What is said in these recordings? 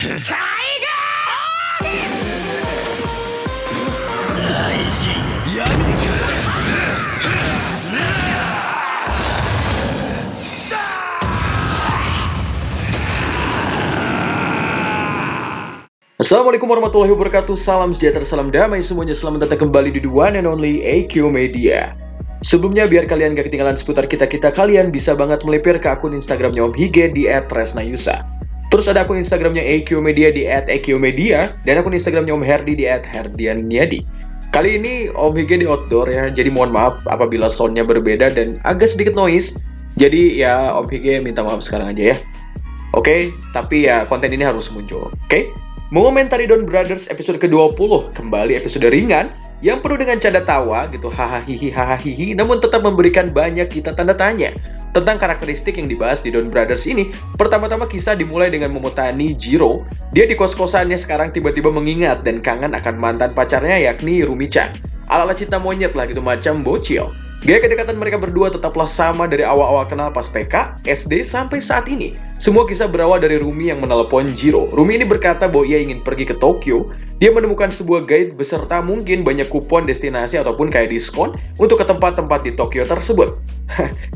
Assalamualaikum warahmatullahi wabarakatuh. Salam sejahtera, salam damai semuanya. Selamat datang kembali di The One and Only AQ Media. Sebelumnya, biar kalian gak ketinggalan seputar kita-kita, kalian bisa banget melipir ke akun Instagramnya Om Hige di @tresnayusa. Terus ada akun Instagramnya AQ Media di @AQmedia, dan akun Instagramnya Om Herdi di @herdianiadi. Kali ini Om Hige di outdoor ya, jadi mohon maaf apabila soundnya berbeda dan agak sedikit noise. Jadi ya Om Hige minta maaf sekarang aja ya. Oke, tapi ya konten ini harus muncul. Oke? Mengomentari Don Brothers episode ke-20, kembali episode ringan yang penuh dengan canda tawa gitu, hahaha, namun tetap memberikan banyak kita tanda tanya tentang karakteristik yang dibahas di Don Brothers ini. Pertama-tama kisah dimulai dengan Momotani Jiro. Dia di kos-kosannya sekarang tiba-tiba mengingat dan kangen akan mantan pacarnya yakni Rumi-chan. Ala-ala cinta monyet lah gitu, macam bocil. Gaya kedekatan mereka berdua tetaplah sama dari awal-awal kenal pas TK, SD, sampai saat ini. Semua kisah berawal dari Rumi yang menelepon Jiro. Rumi ini berkata bahwa ia ingin pergi ke Tokyo. Dia menemukan sebuah guide beserta mungkin banyak kupon destinasi ataupun kayak diskon untuk ke tempat-tempat di Tokyo tersebut.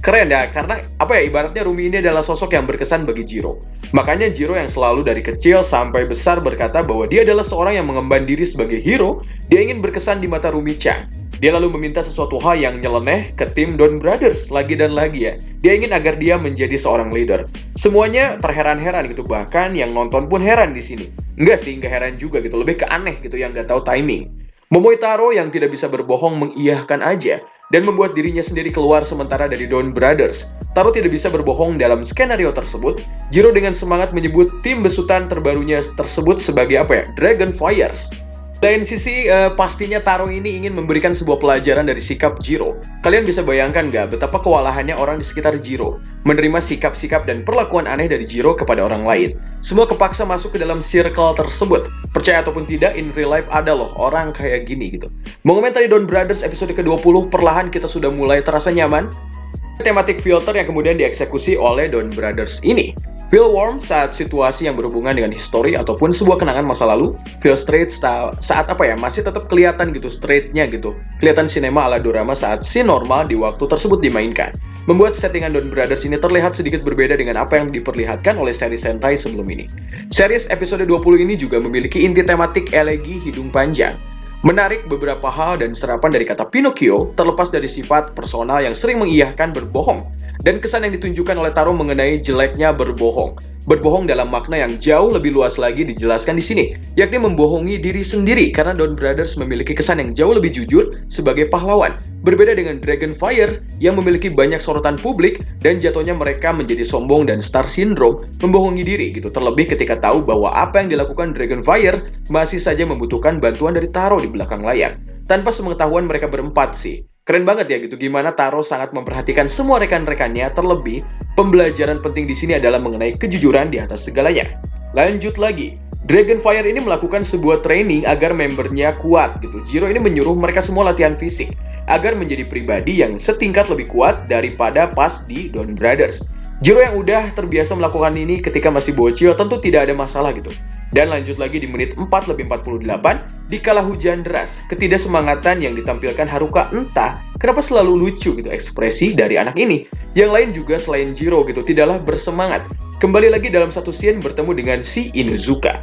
Keren ya, karena ibaratnya Rumi ini adalah sosok yang berkesan bagi Jiro. Makanya Jiro yang selalu dari kecil sampai besar berkata bahwa dia adalah seorang yang mengemban diri sebagai hero. Dia ingin berkesan di mata Rumi-chan. Dia lalu meminta sesuatu hal yang nyeleneh ke tim Don Brothers lagi dan lagi ya. Dia ingin agar dia menjadi seorang leader. Semuanya terheran-heran gitu, bahkan yang nonton pun heran di sini. Enggak sih, enggak heran juga gitu, lebih ke aneh gitu yang nggak tahu timing. Momoi Taro yang tidak bisa berbohong mengiyahkan aja dan membuat dirinya sendiri keluar sementara dari Don Brothers. Taro tidak bisa berbohong dalam skenario tersebut. Jiro dengan semangat menyebut tim besutan terbarunya tersebut sebagai Dragon Fires. Lain sisi, pastinya Taro ini ingin memberikan sebuah pelajaran dari sikap Jiro. Kalian bisa bayangkan nggak betapa kewalahannya orang di sekitar Jiro menerima sikap-sikap dan perlakuan aneh dari Jiro kepada orang lain. Semua kepaksa masuk ke dalam circle tersebut. Percaya ataupun tidak, in real life ada loh orang kayak gini gitu. Mengomentari Don Brothers episode ke-20, perlahan kita sudah mulai terasa nyaman. Tematik filter yang kemudian dieksekusi oleh Don Brothers ini. Feel warm saat situasi yang berhubungan dengan histori ataupun sebuah kenangan masa lalu. Feel straight saat masih tetap kelihatan gitu straightnya gitu. Kelihatan sinema ala dorama saat scene normal di waktu tersebut dimainkan. Membuat settingan Don Brothers ini terlihat sedikit berbeda dengan apa yang diperlihatkan oleh seri Sentai sebelum ini. Series episode 20 ini juga memiliki inti tematik elegi hidung panjang. Menarik beberapa hal dan serapan dari kata Pinocchio terlepas dari sifat personal yang sering mengiyahkan berbohong. Dan kesan yang ditunjukkan oleh Taro mengenai jeleknya berbohong. Berbohong dalam makna yang jauh lebih luas lagi dijelaskan di sini, yakni membohongi diri sendiri karena Don Brothers memiliki kesan yang jauh lebih jujur sebagai pahlawan. Berbeda dengan Dragon Fire yang memiliki banyak sorotan publik dan jatuhnya mereka menjadi sombong dan star syndrome, membohongi diri gitu. Terlebih ketika tahu bahwa apa yang dilakukan Dragon Fire masih saja membutuhkan bantuan dari Taro di belakang layar. Tanpa sepengetahuan mereka berempat sih. Keren banget ya gitu, gimana Taro sangat memperhatikan semua rekan-rekannya, terlebih pembelajaran penting di sini adalah mengenai kejujuran di atas segalanya. Lanjut lagi, Dragon Fire ini melakukan sebuah training agar membernya kuat gitu. Jiro ini menyuruh mereka semua latihan fisik agar menjadi pribadi yang setingkat lebih kuat daripada pas di Don Brothers. Jiro yang udah terbiasa melakukan ini ketika masih bocil tentu tidak ada masalah gitu. Dan lanjut lagi di menit 4:48, di kala hujan deras, ketidaksemangatan yang ditampilkan Haruka entah kenapa selalu lucu gitu ekspresi dari anak ini. Yang lain juga selain Jiro gitu, tidaklah bersemangat. Kembali lagi dalam satu scene bertemu dengan si Inuzuka.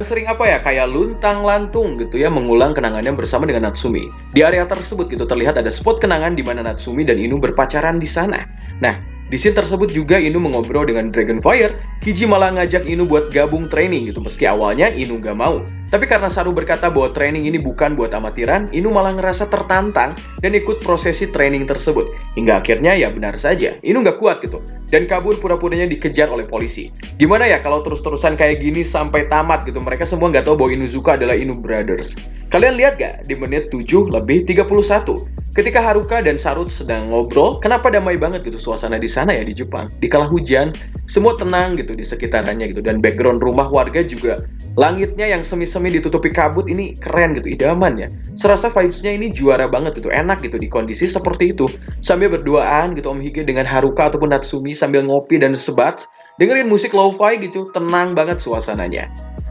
Sering kayak luntang-lantung gitu ya, mengulang kenangannya bersama dengan Natsumi. Di area tersebut gitu terlihat ada spot kenangan di mana Natsumi dan Inu berpacaran di sana. Nah, di scene tersebut juga Inu mengobrol dengan Dragon Fire. Kiji malah ngajak Inu buat gabung training gitu, meski awalnya Inu gak mau. Tapi karena Saru berkata bahwa training ini bukan buat amatiran, Inu malah ngerasa tertantang dan ikut prosesi training tersebut. Hingga akhirnya ya benar saja, Inu gak kuat gitu. Dan kabur pura-puranya dikejar oleh polisi. Gimana ya kalau terus-terusan kayak gini sampai tamat gitu, mereka semua gak tahu bahwa Inuzuka adalah Inu Brothers. Kalian lihat gak di menit 7:31? Ketika Haruka dan Sarut sedang ngobrol, kenapa damai banget gitu suasana di sana ya di Jepang. Di kala hujan, semua tenang gitu di sekitarannya gitu. Dan background rumah warga juga, langitnya yang semi-semi ditutupi kabut ini keren gitu, idaman ya. Serasa vibes-nya ini juara banget gitu, enak gitu di kondisi seperti itu. Sambil berduaan gitu Om Hige dengan Haruka ataupun Natsumi sambil ngopi dan sebat, dengerin musik lo-fi gitu, tenang banget suasananya.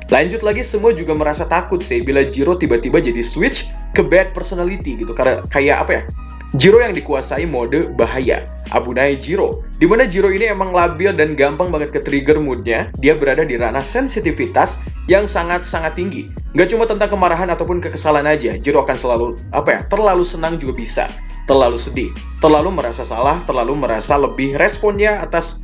Lanjut lagi, semua juga merasa takut sih bila Jiro tiba-tiba jadi switch ke bad personality gitu. Karena kayak apa ya? Jiro yang dikuasai mode bahaya, Abunai Jiro. Dimana Jiro ini emang labil dan gampang banget ke trigger moodnya. Dia berada di ranah sensitivitas yang sangat-sangat tinggi. Nggak cuma tentang kemarahan ataupun kekesalan aja, Jiro akan selalu, terlalu senang juga bisa. Terlalu sedih, terlalu merasa salah, terlalu merasa lebih responnya atas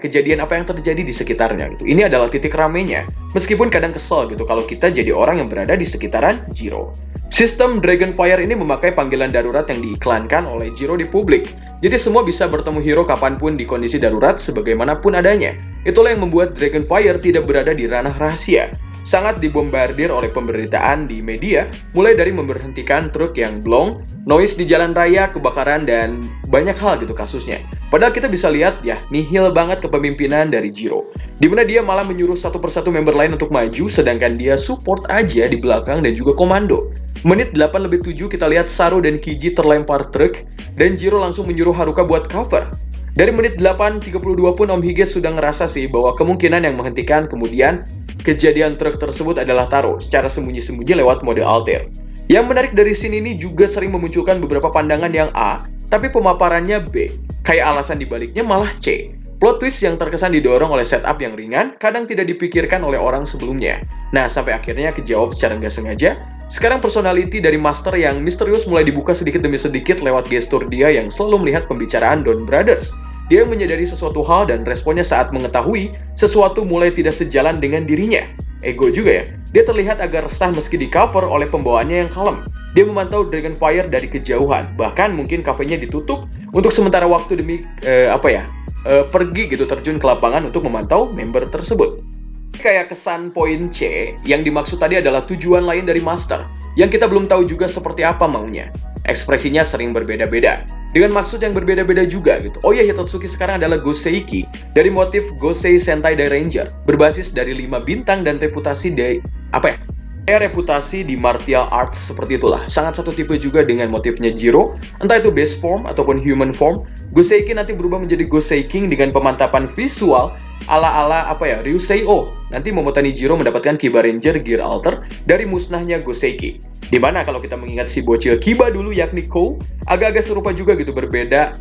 kejadian apa yang terjadi di sekitarnya gitu. Ini adalah titik ramenya. Meskipun kadang kesel gitu kalau kita jadi orang yang berada di sekitaran Jiro. Sistem Dragonfire ini memakai panggilan darurat yang diiklankan oleh Jiro di publik. Jadi semua bisa bertemu hero kapanpun di kondisi darurat sebagaimanapun adanya. Itulah yang membuat Dragonfire tidak berada di ranah rahasia. Sangat dibombardir oleh pemberitaan di media, mulai dari memberhentikan truk yang blong, noise di jalan raya, kebakaran, dan banyak hal gitu kasusnya. Padahal kita bisa lihat ya, nihil banget kepemimpinan dari Jiro. Dimana dia malah menyuruh satu persatu member lain untuk maju, sedangkan dia support aja di belakang dan juga komando. Menit 8:07 kita lihat Saru dan Kiji terlempar truk, dan Jiro langsung menyuruh Haruka buat cover. Dari menit 8:32 pun Om Hige sudah ngerasa sih bahwa kemungkinan yang menghentikan kemudian kejadian truk tersebut adalah Taro secara sembunyi-sembunyi lewat mode alter. Yang menarik dari scene ini juga sering memunculkan beberapa pandangan yang A, tapi pemaparannya B. Kayak alasan dibaliknya malah C. Plot twist yang terkesan didorong oleh setup yang ringan, kadang tidak dipikirkan oleh orang sebelumnya. Nah, sampai akhirnya kejawab secara nggak sengaja. Sekarang personality dari Master yang misterius mulai dibuka sedikit demi sedikit lewat gestur dia yang selalu melihat pembicaraan Don Brothers. Dia menyadari sesuatu hal dan responnya saat mengetahui sesuatu mulai tidak sejalan dengan dirinya. Ego juga ya. Dia terlihat agak resah meski di cover oleh pembawaannya yang kalem. Dia memantau Dragonfire dari kejauhan, bahkan mungkin kafenya ditutup untuk sementara waktu demi pergi gitu terjun ke lapangan untuk memantau member tersebut. Kayak kesan poin C, yang dimaksud tadi adalah tujuan lain dari Master, yang kita belum tahu juga seperti apa maunya. Ekspresinya sering berbeda-beda, dengan maksud yang berbeda-beda juga gitu. Oh iya, Hitotsuki sekarang adalah Goseiki, dari motif Gosei Sentai Ranger, berbasis dari 5 bintang dan reputasi reputasi di martial arts seperti itulah. Sangat satu tipe juga dengan motifnya Jiro, entah itu base form ataupun human form. Goseiki nanti berubah menjadi Goseiking dengan pemantapan visual ala-ala Ryusei O. Nanti Momotani Jiro mendapatkan Kiba Ranger Gear Alter dari musnahnya Goseiki. Dimana kalau kita mengingat si bocil Kiba dulu yakni Kou, agak-agak serupa juga gitu, berbeda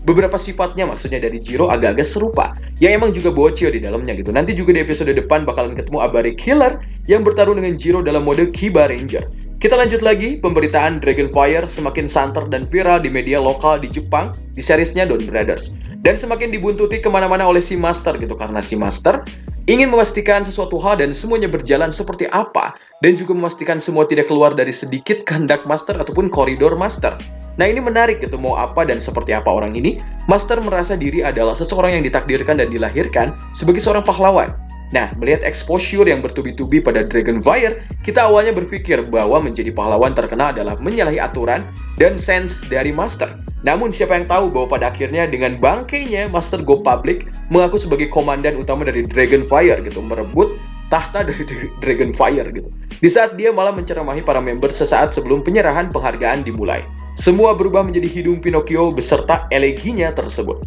beberapa sifatnya maksudnya dari Jiro agak-agak serupa. Yang emang juga bocil di dalamnya gitu. Nanti juga di episode depan bakalan ketemu Abare Killer yang bertarung dengan Jiro dalam mode Kiba Ranger. Kita lanjut lagi, pemberitaan Dragonfire semakin santer dan viral di media lokal di Jepang, di seriesnya Don Brothers. Dan semakin dibuntuti kemana-mana oleh si Master gitu, karena si Master ingin memastikan sesuatu hal dan semuanya berjalan seperti apa, dan juga memastikan semua tidak keluar dari sedikit kehendak Master ataupun koridor Master. Nah ini menarik gitu, mau apa dan seperti apa orang ini. Master merasa diri adalah seseorang yang ditakdirkan dan dilahirkan sebagai seorang pahlawan. Nah, melihat exposure yang bertubi-tubi pada Dragonfire, kita awalnya berpikir bahwa menjadi pahlawan terkenal adalah menyalahi aturan dan sense dari Master. Namun siapa yang tahu bahwa pada akhirnya dengan bangkainya Master go public mengaku sebagai komandan utama dari Dragonfire gitu, merebut tahta dari Dragonfire gitu. Di saat dia malah menceramahi para member sesaat sebelum penyerahan penghargaan dimulai. Semua berubah menjadi hidung Pinocchio beserta eleginya tersebut.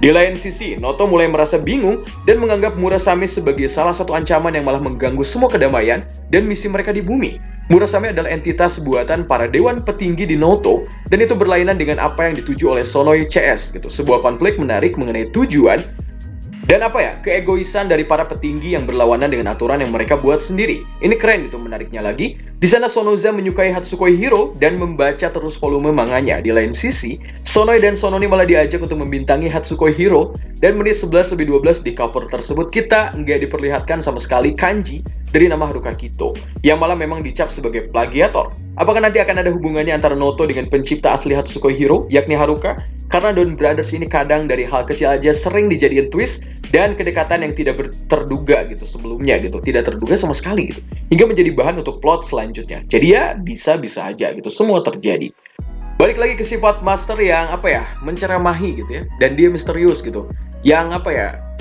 Di lain sisi, Noto mulai merasa bingung dan menganggap Murasame sebagai salah satu ancaman yang malah mengganggu semua kedamaian dan misi mereka di bumi. Murasame adalah entitas buatan para dewan petinggi di Noto, dan itu berlainan dengan apa yang dituju oleh Sonoi CS gitu. Sebuah konflik menarik mengenai tujuan dan keegoisan dari para petinggi yang berlawanan dengan aturan yang mereka buat sendiri. Ini keren gitu, menariknya lagi. Di sana Sonoza menyukai Hatsukoi Hiro dan membaca terus volume manganya. Di lain sisi, Sonoi dan Sononi malah diajak untuk membintangi Hatsukoi Hiro, dan menit 11:12 di cover tersebut kita nggak diperlihatkan sama sekali kanji dari nama Haruka Kito, yang malah memang dicap sebagai plagiator. Apakah nanti akan ada hubungannya antara Noto dengan pencipta asli Hatsukoi Hiro, yakni Haruka? Karena Don Brothers ini kadang dari hal kecil aja sering dijadiin twist dan kedekatan yang tidak terduga gitu sebelumnya gitu, tidak terduga sama sekali gitu, hingga menjadi bahan untuk plot selanjutnya. Jadi ya bisa-bisa aja gitu semua terjadi. Balik lagi ke sifat Master yang menceramahi gitu ya, dan dia misterius gitu. Yang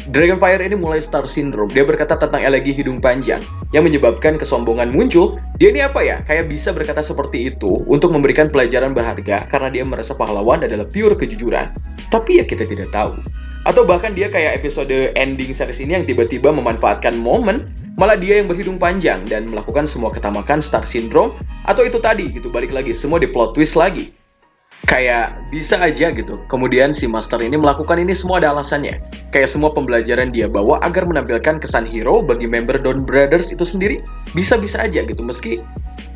Dragonfire ini mulai star syndrome. Dia berkata tentang elegi hidung panjang yang menyebabkan kesombongan muncul. Dia ini kayak bisa berkata seperti itu untuk memberikan pelajaran berharga karena dia merasa pahlawan adalah pure kejujuran. Tapi ya kita tidak tahu. Atau bahkan dia kayak episode ending series ini yang tiba-tiba memanfaatkan momen malah dia yang berhidung panjang dan melakukan semua ketamakan Star Syndrome, atau itu tadi gitu, balik lagi, semua di plot twist lagi. Kayak bisa aja gitu, kemudian si Master ini melakukan ini semua ada alasannya. Kayak semua pembelajaran dia bawa agar menampilkan kesan hero bagi member Dawn Brothers itu sendiri, bisa-bisa aja gitu, meski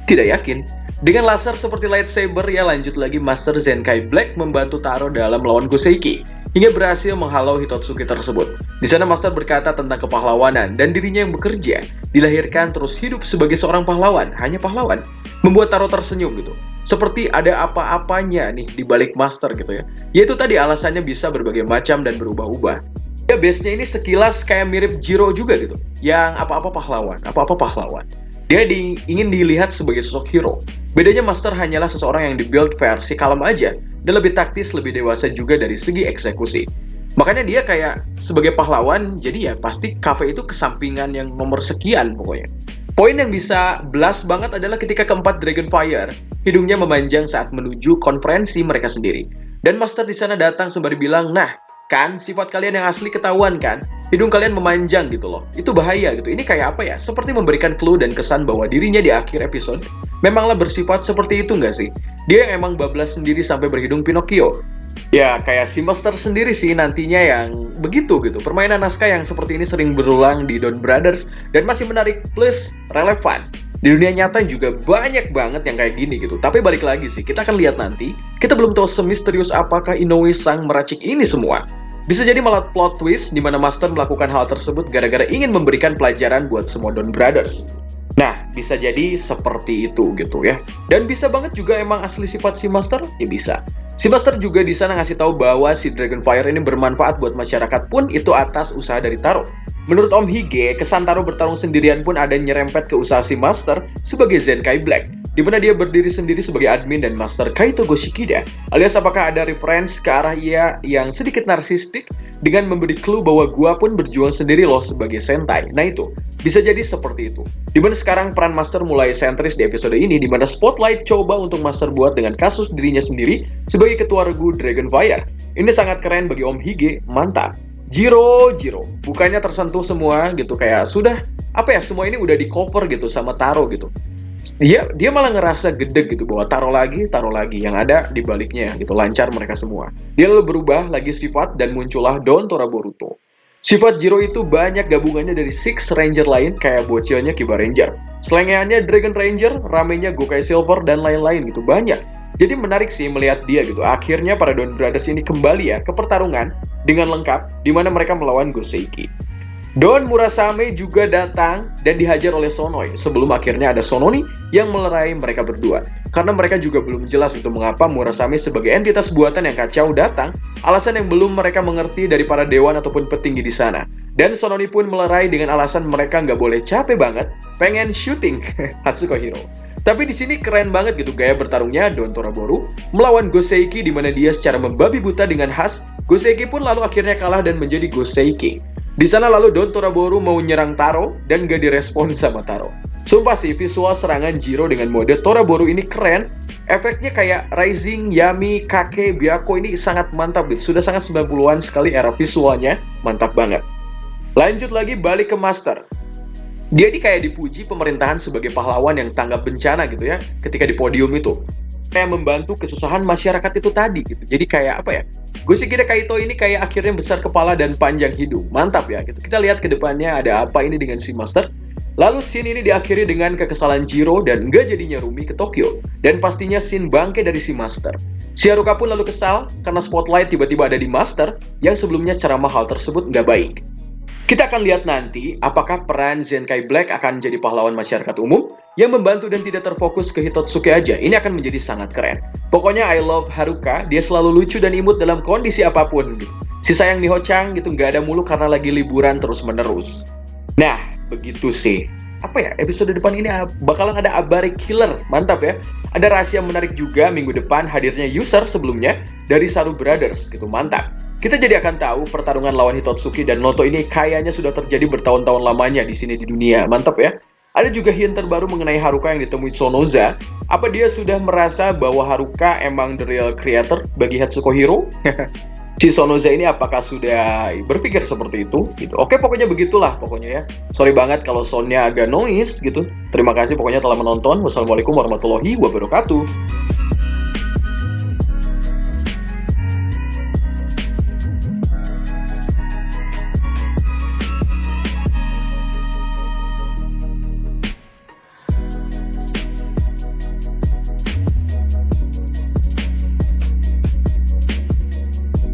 tidak yakin. Dengan laser seperti lightsaber, ya lanjut lagi Master Zenkai Black membantu Taro dalam melawan Goseki, hingga berhasil menghalau Hitotsuki tersebut. Di sana Master berkata tentang kepahlawanan dan dirinya yang bekerja, dilahirkan terus hidup sebagai seorang pahlawan, hanya pahlawan. Membuat Taro tersenyum gitu. Seperti ada apa-apanya nih di balik Master gitu ya. Yaitu tadi alasannya bisa berbagai macam dan berubah-ubah. Ya base-nya ini sekilas kayak mirip Jiro juga gitu. Yang apa-apa pahlawan. Dia ingin dilihat sebagai sosok hero. Bedanya Master hanyalah seseorang yang dibuild versi kalem aja, dan lebih taktis, lebih dewasa juga dari segi eksekusi. Makanya dia kayak sebagai pahlawan, jadi ya pasti cafe itu kesampingan yang nomor sekian pokoknya. Poin yang bisa blast banget adalah ketika keempat Dragonfire, hidungnya memanjang saat menuju konferensi mereka sendiri. Dan Master di sana datang sembari bilang, nah, kan sifat kalian yang asli ketahuan kan? Hidung kalian memanjang gitu loh. Itu bahaya gitu. Ini kayak apa ya? Seperti memberikan clue dan kesan bahwa dirinya di akhir episode memanglah bersifat seperti itu nggak sih? Dia yang emang bablas sendiri sampai berhidung Pinocchio. Ya, kayak si Master sendiri sih nantinya yang begitu gitu. Permainan naskah yang seperti ini sering berulang di Dawn Brothers dan masih menarik plus relevan. Di dunia nyata juga banyak banget yang kayak gini gitu. Tapi balik lagi sih, kita akan lihat nanti. Kita belum tahu semisterius apakah Inoue sang meracik ini semua. Bisa jadi malah plot twist di mana Master melakukan hal tersebut gara-gara ingin memberikan pelajaran buat semua Dawn Brothers. Nah, bisa jadi seperti itu gitu ya. Dan bisa banget juga emang asli sifat si Master, ya bisa. Si Master juga di sana ngasih tahu bahwa si Dragonfire ini bermanfaat buat masyarakat pun itu atas usaha dari Taro. Menurut Om Hige, kesan Taro bertarung sendirian pun ada nyerempet ke usaha si Master sebagai Zenkai Black, di mana dia berdiri sendiri sebagai admin dan Master Kaito Goshikida, alias apakah ada reference ke arah ia yang sedikit narsistik dengan memberi clue bahwa gua pun berjuang sendiri loh sebagai Sentai. Nah itu, bisa jadi seperti itu. Dimana sekarang peran Master mulai sentris di episode ini, dimana spotlight coba untuk Master buat dengan kasus dirinya sendiri sebagai ketua regu Dragonfire. Ini sangat keren bagi Om Hige, mantap. Jiro, bukannya tersentuh semua gitu, kayak sudah, apa ya, semua ini udah di cover gitu sama Taro gitu. Dia malah ngerasa gede gitu bahwa Taro lagi yang ada di baliknya gitu, lancar mereka semua. Dia lalu berubah lagi sifat dan muncullah Dawn Tora Boruto. Sifat Jiro itu banyak gabungannya dari Six Ranger lain kayak bocilnya Kiba Ranger, selengeannya Dragon Ranger, ramenya Gokai Silver dan lain-lain gitu, banyak. Jadi menarik sih melihat dia gitu. Akhirnya para Dawn Brothers ini kembali ya ke pertarungan dengan lengkap di mana mereka melawan Goseki. Don Murasame juga datang dan dihajar oleh Sonoi sebelum akhirnya ada Sononi yang melerai mereka berdua. Karena mereka juga belum jelas itu mengapa Murasame sebagai entitas buatan yang kacau datang, alasan yang belum mereka mengerti dari para dewan ataupun petinggi di sana. Dan Sononi pun melerai dengan alasan mereka nggak boleh capek banget, pengen syuting Hatsuko Hiro. Tapi di sini keren banget gitu gaya bertarungnya Dawn Tora Boru melawan Goseki di mana dia secara membabi buta dengan khas, Goseki pun lalu akhirnya kalah dan menjadi Goseki. Di sana lalu Dawn Tora Boru mau nyerang Taro dan gak direspon sama Taro. Sumpah sih visual serangan Jiro dengan mode Tora Boru ini keren. Efeknya kayak Rising, Yami, Kake, Byako ini sangat mantap gitu. Sudah sangat 90-an sekali era visualnya, mantap banget. Lanjut lagi balik ke Master. Dia ini kayak dipuji pemerintahan sebagai pahlawan yang tanggap bencana gitu ya, ketika di podium itu. Kayak membantu kesusahan masyarakat itu tadi gitu. Jadi kayak apa ya? Goshikida Kaito ini kayak akhirnya besar kepala dan panjang hidung. Mantap ya gitu. Kita lihat ke depannya ada apa ini dengan si Master. Lalu scene ini diakhiri dengan kekesalan Jiro dan nggak jadinya Rumi ke Tokyo. Dan pastinya scene bangke dari si Master. Si Haruka pun lalu kesal karena spotlight tiba-tiba ada di Master yang sebelumnya ceramah hal tersebut nggak baik. Kita akan lihat nanti apakah peran Zenkai Black akan jadi pahlawan masyarakat umum yang membantu dan tidak terfokus ke Hitotsuki aja. Ini akan menjadi sangat keren. Pokoknya I love Haruka, dia selalu lucu dan imut dalam kondisi apapun gitu. Si sayang Miho-chan gitu nggak ada mulu karena lagi liburan terus-menerus. Nah, begitu sih. Apa ya, episode depan ini bakalan ada Abare Killer, mantap ya. Ada rahasia menarik juga minggu depan hadirnya user sebelumnya dari Saru Brothers gitu, mantap. Kita jadi akan tahu pertarungan lawan Hitotsuki dan Noto ini kayaknya sudah terjadi bertahun-tahun lamanya di sini di dunia. Mantap ya. Ada juga hint terbaru mengenai Haruka yang ditemui Sonoza. Apa dia sudah merasa bahwa Haruka emang the real creator bagi Hatsuko Hiro? si Sonoza ini apakah sudah berpikir seperti itu gitu. Oke, pokoknya begitulah pokoknya ya. Sorry banget kalau soundnya agak noise gitu. Terima kasih pokoknya telah menonton. Wassalamualaikum warahmatullahi wabarakatuh.